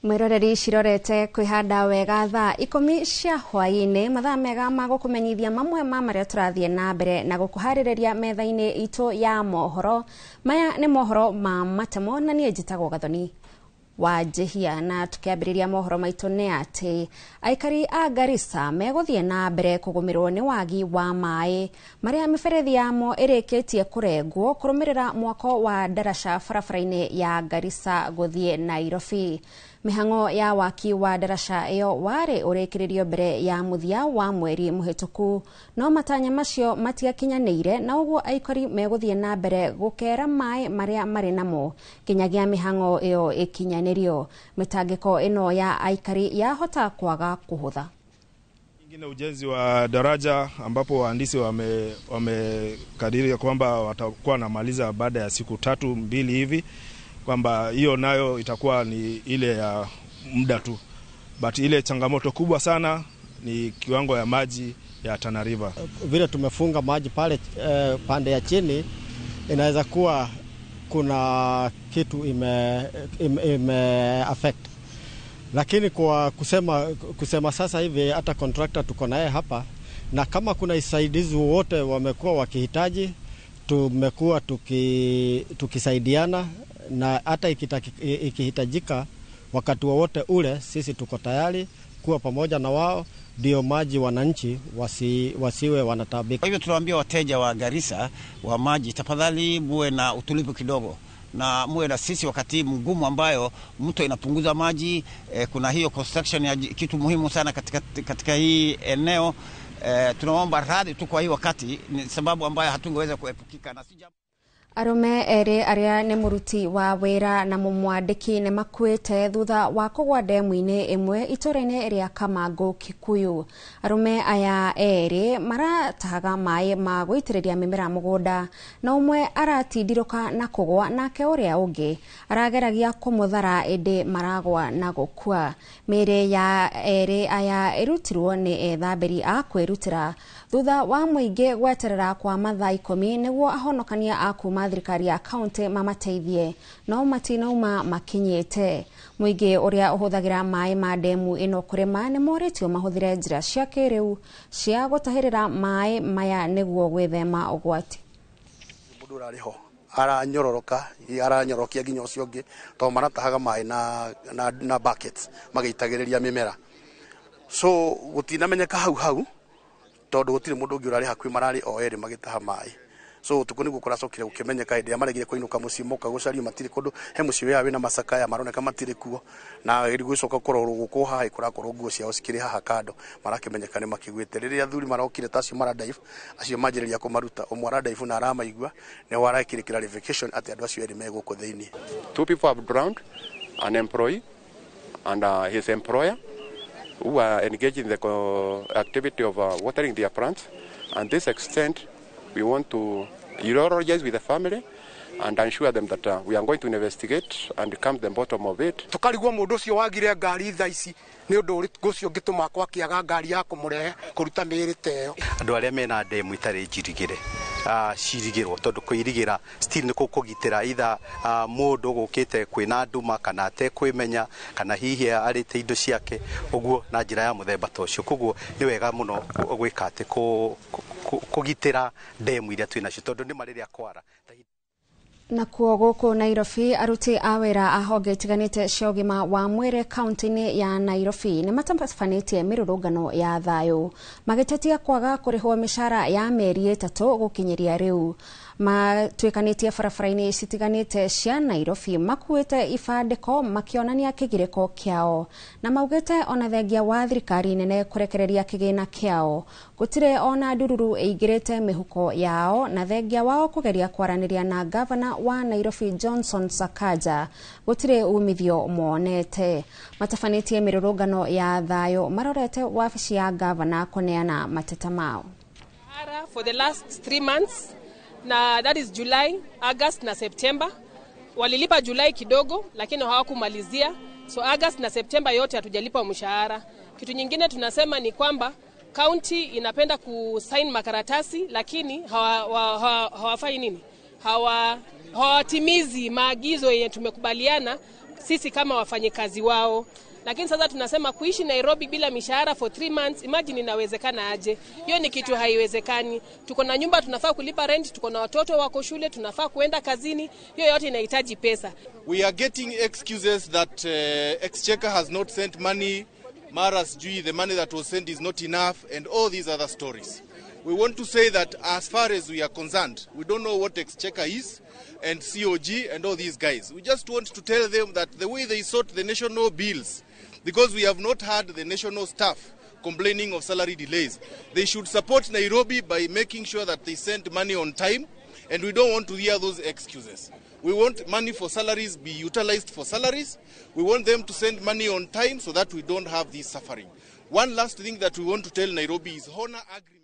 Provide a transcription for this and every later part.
Mwiroreri cirorete kwihanda wega thaa 10 cia hwaini mathaa mega ma gukumenyithia mamwe ma maria turathie na mbere na gukuharireria metha-ini itu ya mohoro. Maya ni mohoro ma matemo na nie njitagwo Gathoni wa Jehia, na tukiambiriria mohoro maitu ni ati aikari a Garissa meguthie na mbere kugumirwo ni wagi wa mai maria miberethi yamo irikitie kurengwo kurumirira mwako wa darasha barabara-ini ya Garissa guthie Nairobi. Mihango ya waki wa darasha iyo wari urikiririo mbere ya muthia wa mweri muhituku, no matanya macio matiakinyanire na uguo aikari meguthie na mbere gukera mai maria mari namo kinyagia mihango iyo ikinyanirio. Mitangiko ino ya aikari yahota kwaga kuhutha. Ingine ujenzi wa daraja ambapo wahandisi wamekadiria kwamba watakuwa namaliza baada ya siku 2 hivi, kwamba hiyo nayo itakuwa ni ile ya muda tu, but ile changamoto kubwa sana ni kiwango ya maji ya Tana River. Vile tumefunga maji pale pande ya chini, inaweza kuwa kuna kitu ime affect, lakini kwa kusema sasa hivi hata contractor tuko naye hapa, na kama kuna isaidizi wote wamekuwa wakihitaji, tumekuwa tukisaidiana, na hata ikihitajika wakati wowote ule sisi tuko tayari kuwa pamoja na wao, ndio maji wananchi wasiwe wanatabika. Kwa hivyo tunawaambia wateja wa Garissa wa maji, tafadhali muwe na utulivu kidogo na muwe na sisi wakati mgumu ambayo mto inapunguza maji. Kuna hiyo construction ya kitu muhimu sana katika hii eneo. Tunaomba radhi tu kwa hii wakati, ni sababu ambayo hatungeweza kuepukika na sija. Arume ere aria ni muruti wa wira na mumwandiki ni makuite thutha wa kugwa demu-ini imwe itura-ini ria Kamango, Kikuyu. Arume aya eri maratahaga mai ma guitiriria mimera mugunda, na umwe aratindiruka na kugwa nake uria ungi arageragia kumuthara indi maragwa na gukua. Mire ya eri aya irutirwo ni ethambiri a kwirutira thutha wa muingi gweterera kwa mathaa 10 niguo ahonokania akuma thirikari ya kaunti mamateithie, no matinauma makinyite. Muingi uria uhuthagira mai ma demu ino kurima ni moritio mahuthire njira cia kiriu cia gutahirira mai maya niguo gwithema ugwati. Mundu urariho aranyorokia nginya ucio ungi to maratahaga mai na buckets magitagiriria mimera, so gutinamenyeka hau tondu gutire mundu ungi urari hakwi marari o eri magitaha mai. So tukuni gukora sokire ukimenyeka ide amaregire kuinuka musimoka gucario matiri kundu he mucio yawe na masaka ya maroneka matiri kuo, na iri gucoka kororo gukuha ikora koronguo cia osikire haha kando marakimenyeka ni makigwite riria thuri marokire tacio maradaifu acio majiriria kumaruta umwaradaifu na arama igwa ne warakire clarification ati andu acio eri meguko theini. 2 people have drowned, an employee and his employer, who are engaged in the activity of watering their plants. And this extent, we want to eulogize with the family and ensure them that we are going to investigate and come to the bottom of it. Tukarigwo mundu ucio wagire ngari thaici ni undu uri gucio ngituma kwa kiaga ngari ya kumurehe kuruta miri teo. Andu aria mena demu itari njirigire cirigirwo tondu kuirigira still ni kugitira either mundu gukite kwina nduma kana te kwimenya kana hihi arite indo ciake uguo na njira ya muthemba tocio. Kuguo ni wega muno gwika ati kugitira demu iria twinacio tondu ni mariria kwara. Na kuo guku Nairobi aruti a wira a honge itiganite cia ugima wa mwiri kaunti-ini ya Nairobi ni matafanĩtie mirurungano ya thayu magitetia kwaga kurihwo mishara ya meri 3 gukinyiria riu. Matwikanitie barabara-ini citiganite cia Nairobi makuite ibandiko makionania kigiriko kiao, na maugite ona thengia wa thirikari nene kurekereria kigina kiao gutire ona ndururu eigirite mihuko yao, na thengia wao kugeria kwaraniria na governor wa Nairobi Johnson Sakaja gutire umithio monete. Matafanĩtie mirurungano ya thayu marorete wabici ya governor kuneana mateta mao. For the last 3 months, na that is July, August na September. Walilipa July kidogo lakini hawakumalizia, so August na September yote hatujalipa mshahara. Kitu nyingine tunasema ni kwamba county inapenda kusign makaratasi lakini hawafai nini? Hawatimizi maagizo yenye tumekubaliana sisi kama wafanyikazi wao. Lakini sasa tunasema kuishi Nairobi bila mishahara for 3 months, imagine inawezekana aje? Hiyo ni kitu haiwezekani. Tuko na nyumba, tunafaa kulipa rent, tuko na watoto wako shule, tunafaa kuenda kazini. Hiyo yote inahitaji pesa. We are getting excuses that Exchequer has not sent money, Maras Jui, the money that was sent is not enough, and all these other stories. We want to say that as far as we are concerned, we don't know what Exchequer is and COG and all these guys. We just want to tell them that the way they sort the national bills, because we have not had the national staff complaining of salary delays, they should support Nairobi by making sure that they send money on time, and we don't want to hear those excuses. We want money for salaries be utilized for salaries. We want them to send money on time so that we don't have this suffering. One last thing that we want to tell Nairobi is honor agreement.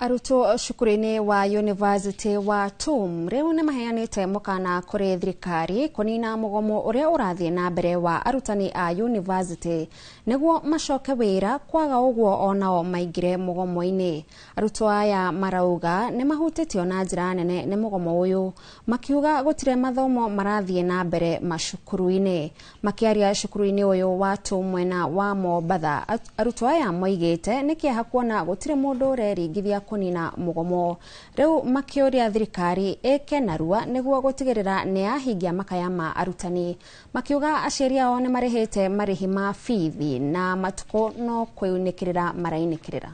Aruto shukurine wa University wa TUM reu ne maheanite mukana kuri thirikari kunina mugomo uria urathie na mbere wa arutani a university neguo macoke wira kwaga uguo onao maingire mugomo-ini. Aruto aya marauga ne mahutitio na njira nene ne mugomo uyu makiuga gutire mathomo marathie na mbere macukuru-ini. Makiaria cukuru-ini uyu wa TUM mwena wa Mombatha, aruto aya moigite nikia kuona gutire mundu ureringithia kunina mugomo. Reu makioria thirikari eke narua neguo gutigirira ne ahingia makaya ma arutani. Makiuga aciari ao ne marihite marihi ma fithi na matuko no kweunikirira marainikirira.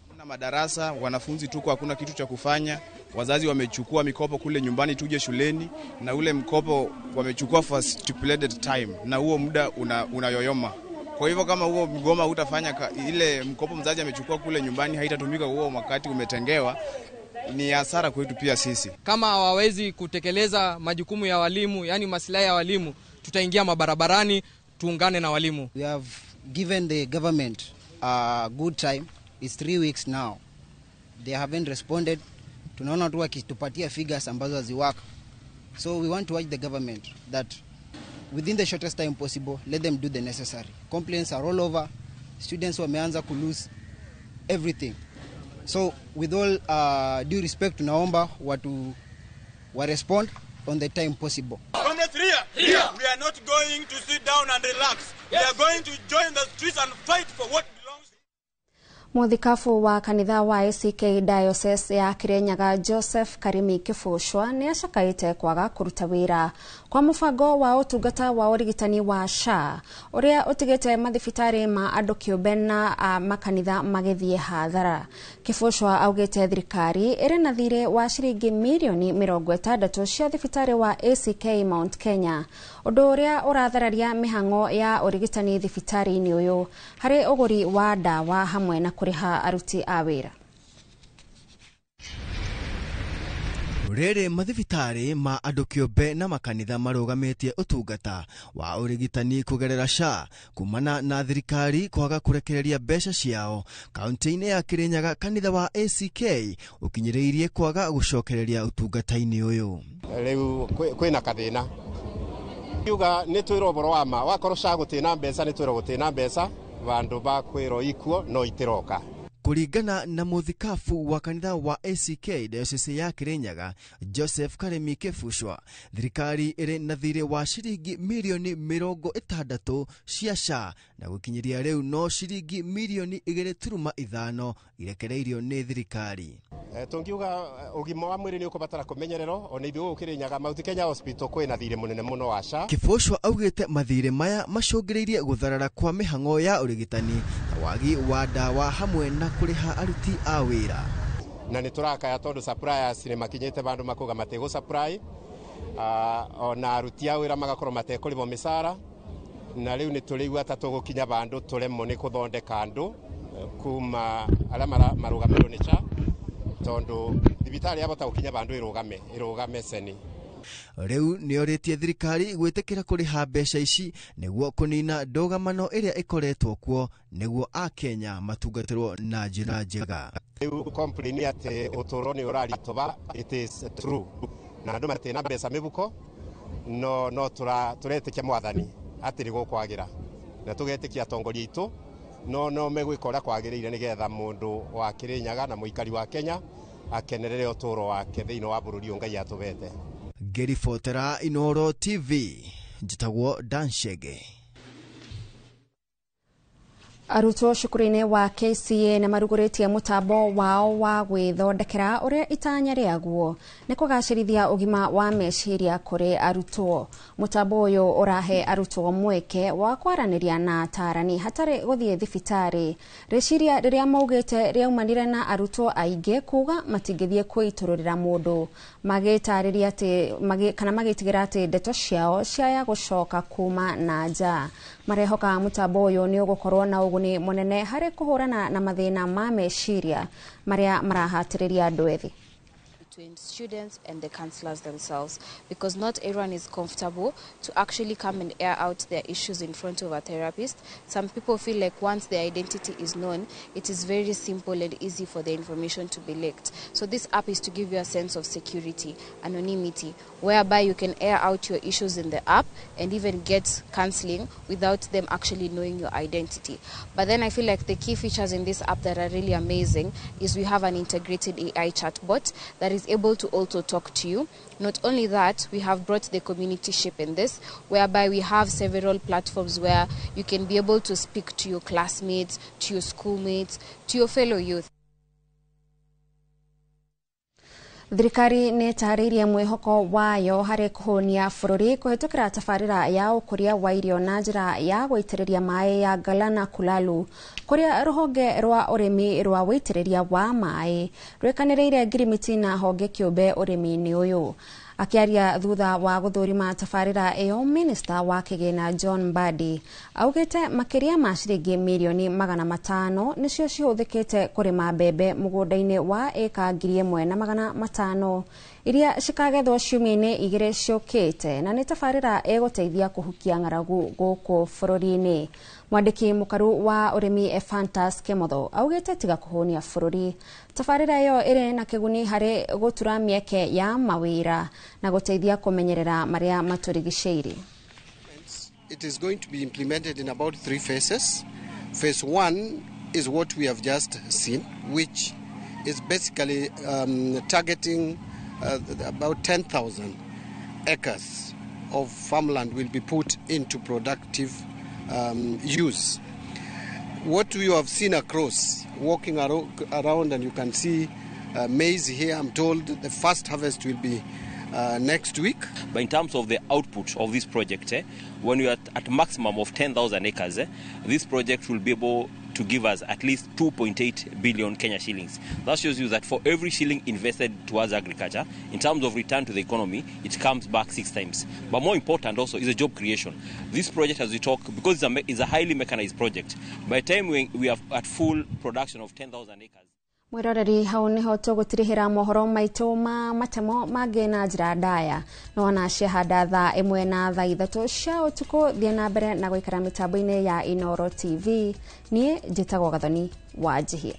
Kuna madarasa, wanafunzi tuko hakuna kitu cha kufanya. Wazazi wamechukua mikopo kule nyumbani tuje shuleni, na ule mkopo wamechukua for stipulated time, na huo muda unayoyoma. Kwa hivyo kama huo mgoma utafanya ile mkopo mzazi amechukua kule nyumbani haitatumika huo wakati umetengewa, ni hasara kwetu pia sisi. Kama hawawezi kutekeleza majukumu ya walimu, yani maslahi ya walimu, tutaingia mabarabarani tuungane na walimu. We have given the government a good time. It's 3 weeks now. They haven't responded. Tunaona tu wakitupatia figures ambazo haziwaka. So we want to urge the government that within the shortest time possible, let them do the necessary. Complaints are all over. Students wameanza to lose everything. So with all due respect, tunaomba watu wa respond on the time possible. From the here, we are not going to sit down and relax. We are going to join the streets and fight for what belongs. Muthikafu wa kanitha wa ACK Diocese ya Kirinyaga Joseph Karimi Kifushwa ni acakaite kwaga kuruta wira kwa mubango wa utungata wa urigitani wa SHA uria utigite mathibitari ma andu kiumbe na makanitha magithie hathara. Kifushwa augite thirikari iri na thire wa ciringi milioni 60 cia thibitari wa ACK Mount Kenya, undu uria urathararia mihango ya urigitani thibitari-ini uyu hari uguri wa dawa hamwe na kuriha aruti a wira. Rere mathibitari ma andu kiumbe na makanitha marugametie utungata wa urigitani kugerera SHA kumana na thirikari kwaga kurekereria mbeca ciao. Kaunti-ini ya Kirinyaga kanitha wa ACK ukinyiriirie kwaga gucokereria utungata-ini uyu. Riu kwina kathina yuga ni twiro boro wa ma wakorwo SHA gutina mbeca ni twiro gutina mbeca vandu ba kwiro ikuo no itiroka. Kuringana na muthikafu wa kanitha wa ACK Diocese ya Kirinyaga Joseph Karimi Kifushwa, thirikari iri na thire wa ciringi milioni 60 cia SHA na gukinyiria riu no ciringi milioni 2.5 irekereirio ni thirikari. Tungiuga ugima wa mwiri ni ukubatara kumenyerero ona ithuĩ Kirinyaga Mount Kenya Hospital kwina thire munene muno wa SHA. Kifushwa augite mathire maya macungiriirie gutharara kwa mihango ya urigitani, wagi wa dawa hamwe na kuriha aruti a wira. Na niturakaya tondu suppliers ni makinyite bandu makuga matego supply ona aruti a wira magakorwo matekurimo misara, na riu ni turigwa tatugukinya bandu turemo ni kuthondeka andu kuma ala marugamiro ni SHA tondu thibitari abota gukinya bandu irugame seni. Riu ni oritie thirikari gwitikira kuriha mbeca ici niguo kunina ndogamano iria ikoretwo kuo niguo a Kenya matungatirwo na njira njega. Riu complain ati uturo ni urari toba, it is true. Na andu matina mbeca mibuko no turetikia mwathani atiri gukwagira na tugetikia atongoria itu no megwikora kwagiriire nigetha mundu wa Kirinyaga na muikari wa Kenya akenerere uturo wake thiini wa bururi Ngai atubete. Geri Fotera, Inoro TV, njitagwo Danshege. Arutwo cukuru-inĩ wa KCA na marugũrĩtie mũtambo wao wa gwĩthondekera ũrĩa itanya rĩaguo nĩ kũgacĩrithia ũgima wa meciria kũrĩ arutwo. Mũtambo ũyũ ũrahe arutwo mweke wa kwaranĩria na atarani hatarĩ gũthiĩ thibitarĩ. Rĩciria rĩrĩa maugĩte rĩaumanire na arutwo aingĩ kuga matingĩthiĩ kwĩitũrũrĩra mũndũ, magĩtarĩria atĩ kana magĩtigĩra atĩ ndeto ciao ciaya gũcoka kuma na nja. Marehoka mũtambo ũyũ nĩ ũgũkorwo na ũguni mũnene harĩ kũhũrana na mathĩna ma meciria marĩa marahatĩrĩria andũ ethĩ. Between students and the counselors themselves, because not everyone is comfortable to actually come and air out their issues in front of a therapist. Some people feel like once their identity is known, it is very simple and easy for the information to be leaked. So this app is to give you a sense of security, anonymity, whereby you can air out your issues in the app and even get counseling without them actually knowing your identity. But then I feel like the key features in this app that are really amazing is we have an integrated AI chatbot that is able to also talk to you. Not only that, we have brought the community ship in this, whereby we have several platforms where you can be able to speak to your classmates, to your schoolmates, to your fellow youth. Thirikari nĩ tarĩirie mwĩhoko wayo harĩ kũhũnia bũrũri kũhetũkĩra tabarĩra ya ũkũria wa irio na njĩra ya gũitĩrĩria maĩ ya Galana Kulalu, kũrĩa rũhonge rwa ũrĩmi rwa wĩitĩrĩria wa maĩ rwĩkanĩrĩire ngirimiti na honge kĩũmbe ũrĩmi-inĩ ũyũ. Akiaria thutha wa gũthũrima tabarĩra ĩyo, Minista wa Kĩgĩna John Mbadi augĩte makĩria ma ciringi mirioni 500 nĩcio cihũthĩkĩte kũrĩma mbembe mũgũnda-inĩ wa eka 1,500 iria cikagethwo ciumia-inĩ 2 ciũkĩte, na nĩ tabarĩra ĩgũteithia kũhukia ng'aragu gũkũ bũrũri-inĩ. Mwandĩki mũkaru wa ũrĩmi Ephantus Kemotho augĩte tiga kũhũnia bũrũri, tabarĩra ĩyo ĩrĩ na kĩguni harĩ gũtura mĩeke ya mawĩra na gũteithia kũmenyerera marĩa matũrigicĩirie. It is going to be implemented in about 3 phases. Phase 1 is what we have just seen, which is basically targeting about 10,000 acres of farmland will be put into productive use. What you have seen across, walking around, and you can see maize here, I'm told the first harvest will be next week. But in terms of the output of this project, when we are at maximum of 10,000 acres, this project will be able to give us at least 2.8 billion Kenya shillings. That shows you that for every shilling invested towards agriculture, in terms of return to the economy, it comes back 6 times. But more important also is a job creation. This project, as we talk, because it's a highly mechanized project, by the time we are at full production of 10,000 acres. Mwiroreri hau niho tũgũtirihĩra mohoro maitũ ma matemo mangĩ na njĩra ndaya, no na ciahanda thaa 1 na thaa 3 cia ũtukũ. Thiĩ na mbere na gũikara mĩtambo-inĩ ya Inooro TV. Niĩ njĩtagwo Gathoni wa Njihia.